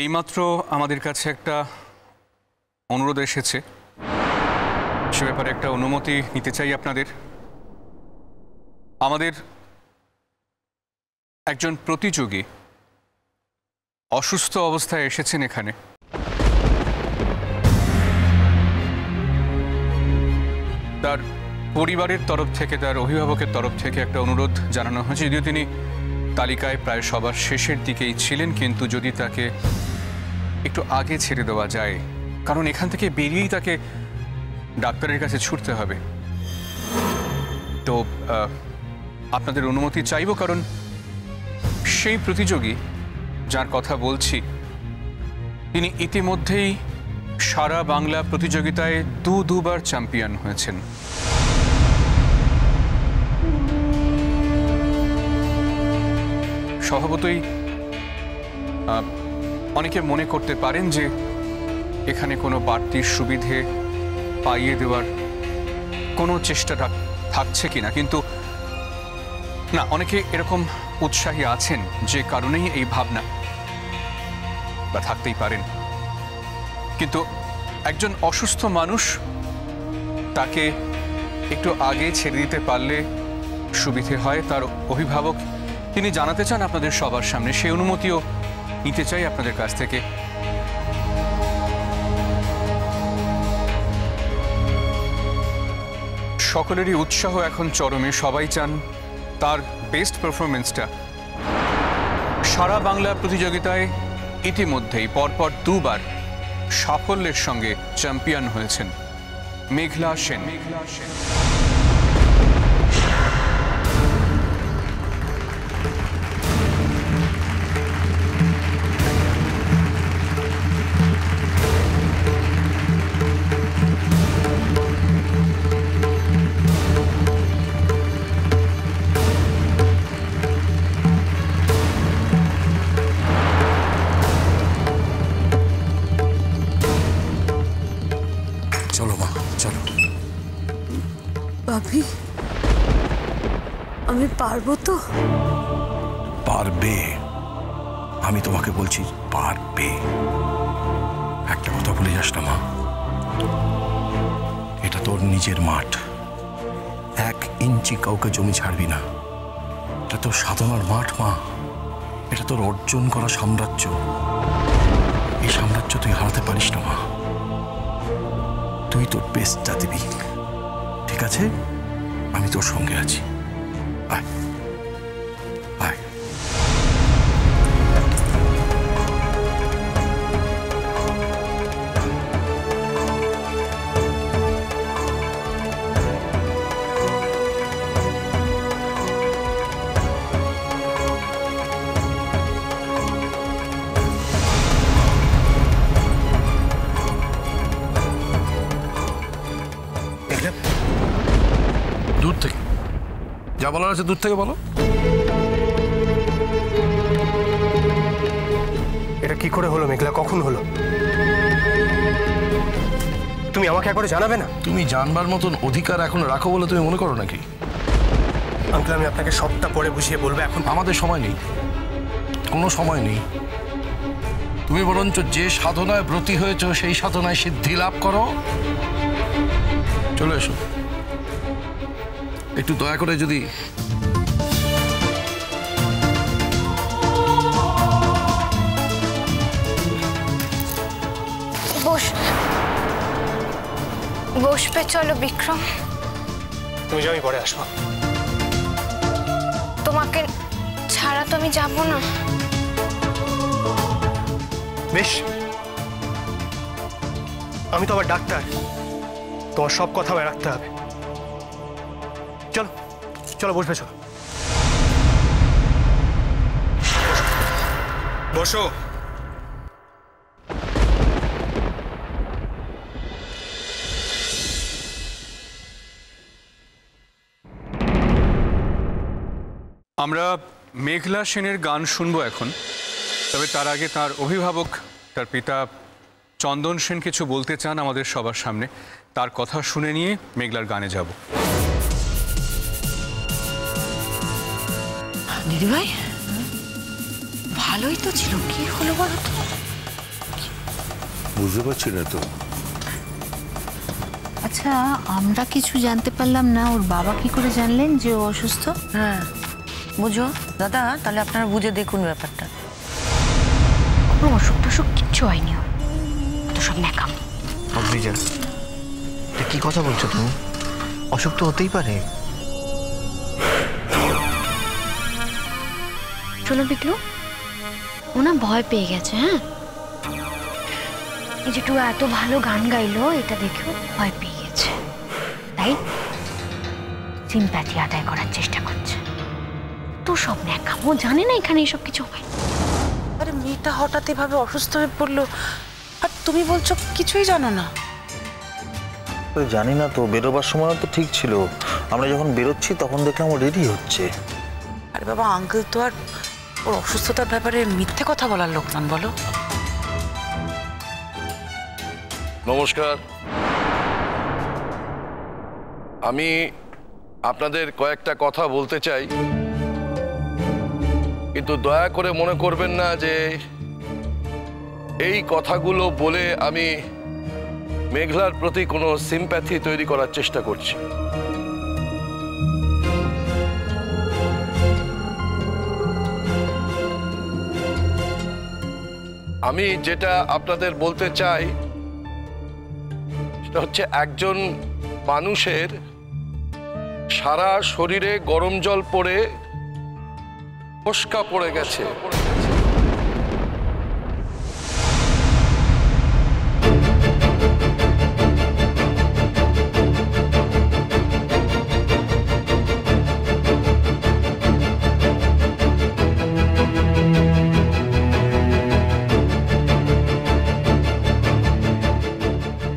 এইমাত্র আমাদের কাছে একটা অনুরোধ এসেছে, সে ব্যাপারে একটা অনুমতি নিতে চাই আপনাদের। আমাদের একজন প্রতিযোগী অসুস্থ অবস্থায় এসেছেন এখানে। তার পরিবারের তরফ থেকে, তার অভিভাবকের তরফ থেকে একটা অনুরোধ জানানো হয়েছে। যদিও তিনি তালিকায় প্রায় সবার শেষের দিকেই ছিলেন, কিন্তু যদি তাকে একটু আগে ছেড়ে দেওয়া যায়, কারণ এখান থেকে বেরিয়েই তাকে ডাক্তারের কাছে ছুটতে হবে। তো আপনাদের অনুমতি চাইব, কারণ সেই প্রতিযোগী যার কথা বলছি তিনি ইতিমধ্যেই সারা বাংলা প্রতিযোগিতায় দুবার চ্যাম্পিয়ন হয়েছেন। স্বভাবতই অনেকে মনে করতে পারেন যে এখানে কোনো বাড়তি সুবিধে পাইয়ে দেওয়ার কোনো চেষ্টা থাকছে কিনা, কিন্তু না, অনেকে এরকম উৎসাহী আছেন যে কারণেই এই ভাবনা, বা থাকতেই পারেন। কিন্তু একজন অসুস্থ মানুষ, তাকে একটু আগে ছেড়ে দিতে পারলে সুবিধে হয়। তার অভিভাবক তিনি জানাতে চান আপনাদের সবার সামনে, সেই অনুমতিও নিতে চাই আপনাদের কাছ থেকে। সকলেরই উৎসাহ এখন চরমে, সবাই চান তার বেস্ট পারফরমেন্সটা। সারা বাংলা প্রতিযোগিতায় ইতিমধ্যেই পরপর দুবার সাফল্যের সঙ্গে চ্যাম্পিয়ন হয়েছেন মেঘলা সেন। ভাবি, আমি পারবো তো? পারবে, আমি তোমাকে বলছি পারবে। একটা কথা বলে যাস না মা, এটা তোর নিজের মাঠ, 1 ইঞ্চি কাউকে জমি ছাড়বি না। এটা তোর সাধনার মাঠ মা, এটা তোর অর্জন করা সাম্রাজ্য। এই সাম্রাজ্য তুই হারাতে পারিস না মা, তুই তোর বেস্টটা দিবি, ঠিক আছে? আমি তোর সঙ্গে আছি, আয় আয়। দূর থেকে যা বলার আছে দূর থেকে বলো। এটা কি করে হলো মেঘলা? কখন হলো? তুমি আমাকে একবার জানাবে না? তুমি জানবার মতন অধিকার এখন রাখো বলে তুমি মনে করো নাকি? আঙ্কেল, আমি আপনাকে সবটা পরে বুঝিয়ে বলবো, এখন আমাদের সময় নেই, কোনো সময় নেই। তুমি বরঞ্চ যে সাধনায় ব্রতী হয়েছ সেই সাধনায় সিদ্ধি লাভ করো। চলে এসো, একটু দয়া করে যদি বসবে। চলো বিক্রম, তুমি যাও, আমি পরে আসবো। তোমাকে ছাড়া তো আমি যাবো না। বেশ, আমি তো আবার ডাক্তার, তোমার সব কথা আমায় রাখতে হবে। চলো চলো, বসবে, চলো বসো। আমরা মেঘলা সেনের গান শুনবো এখন, তবে তার আগে তার অভিভাবক, তার পিতা চন্দন সেন কিছু বলতে চান আমাদের সবার সামনে। তার কথা শুনে নিয়ে মেঘলার গানে যাব। দিদিভাই, ভালোই তো ছিল, কি হলো বলো তো? বুঝতে পারছি না তো। আচ্ছা, আমরা কিছু জানতে পারলাম না, ওর বাবা কি করে জানলেন যে ও অসুস্থ? হ্যাঁ বুঝো দাদা, তাহলে আপনারা বুঝে দেখুন ব্যাপারটা। কোনো অসুখ টসুখ কিচ্ছু হয়নি, ওর তো সব ন্যাকাম। অদ্রিজা, এটা কি কথা বলছো তুমি? অসুখ তো হতেই পারে। চলো বিক্রম, ও না ভয় পেয়ে গেছে। হ্যাঁ, এই যেটু এত ভালো গান গাইলো, এটা দেখেও ভয় পেয়ে গেছে, তাই সিম্প্যাথি আদায় করার চেষ্টা করছে। তো সব ন্যাকাম, ও জানে না এখানে এসব কিছু হয়। আরে মেয়েটা হঠাৎ এভাবে অসুস্থ হয়ে পড়লো, আর তুমি বলছো কিছুই জানো না? জানি না তো, বেরোবার সময় তো ঠিক ছিল। আমরা যখন বেরোচ্ছি তখন দেখলাম ও রেডি হচ্ছে। আরে বাবা, আঙ্কেল তো আর ওর অসুস্থতার ব্যাপারে মিথ্যে কথা বলার লোক নন, বলো। নমস্কার, আমি আপনাদের কয়েকটা কথা বলতে চাই, কিন্তু দয়া করে মনে করবেন না যে এই কথাগুলো বলে আমি মেঘলার প্রতি কোনো সিম্প্যাথি তৈরি করার চেষ্টা করছি। আমি যেটা আপনাদের বলতে চাই সেটা হচ্ছে, একজন মানুষের সারা শরীরে গরম জল পড়ে ফোস্কা পড়ে গেছে।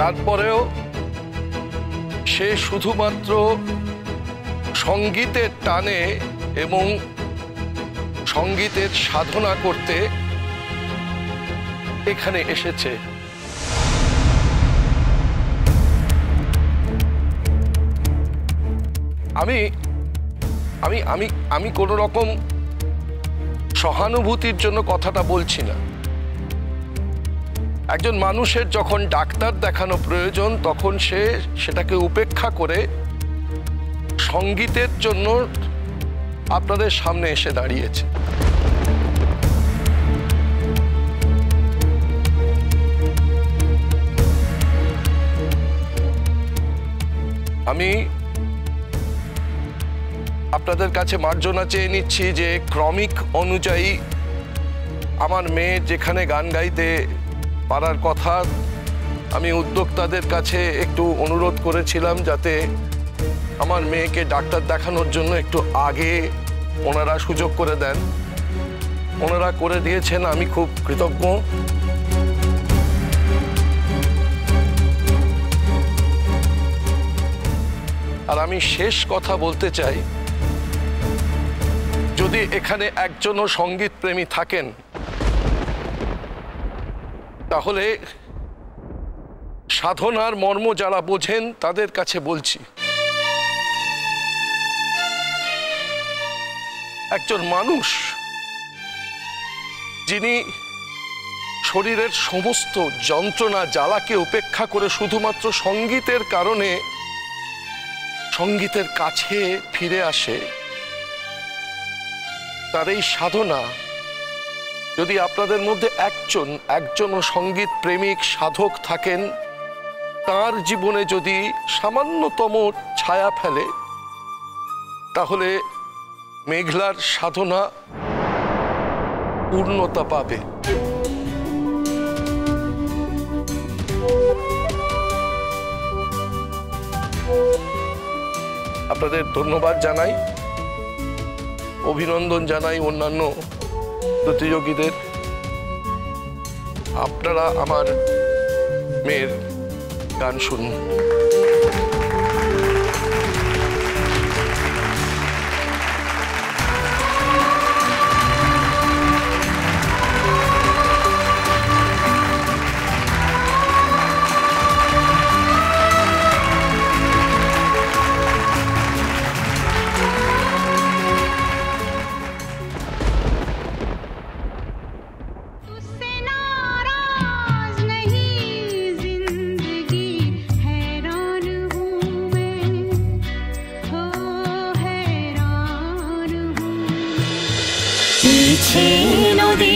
তারপরেও সে শুধুমাত্র সঙ্গীতের টানে এবং সঙ্গীতের সাধনা করতে এখানে এসেছে। আমি আমি আমি আমি কোনো রকম সহানুভূতির জন্য কথাটা বলছি না। একজন মানুষের যখন ডাক্তার দেখানো প্রয়োজন, তখন সে সেটাকে উপেক্ষা করে সঙ্গীতের জন্য আপনাদের সামনে এসে দাঁড়িয়েছে। আমি আপনাদের কাছে মার্জনা চেয়ে নিচ্ছি যে ক্রমিক অনুযায়ী আমার মেয়ে যেখানে গান গাইতে পারার কথা, আমি উদ্যোক্তাদের কাছে একটু অনুরোধ করেছিলাম যাতে আমার মেয়েকে ডাক্তার দেখানোর জন্য একটু আগে ওনারা সুযোগ করে দেন। ওনারা করে দিয়েছেন, আমি খুব কৃতজ্ঞ। আর আমি শেষ কথা বলতে চাই, যদি এখানে একজনও সঙ্গীত প্রেমী থাকেন, তাহলে সাধনার মর্ম যারা বোঝেন তাদের কাছে বলছি, একজন মানুষ যিনি শরীরের সমস্ত যন্ত্রণা জ্বালাকে উপেক্ষা করে শুধুমাত্র সঙ্গীতের কারণে সঙ্গীতের কাছে ফিরে আসে, তার এই সাধনা, যদি আপনাদের মধ্যে একজনও সঙ্গীত প্রেমিক সাধক থাকেন, তার জীবনে যদি সামান্যতম ছায়া ফেলে, তাহলে মেঘলার সাধনা পূর্ণতা পাবে। আপনাদের ধন্যবাদ জানাই, অভিনন্দন জানাই অন্যান্য প্রতিযোগীদের। আপনারা আমার মেয়ের গান শুনুন। तुझसे नाराज नहीं বইছে নদী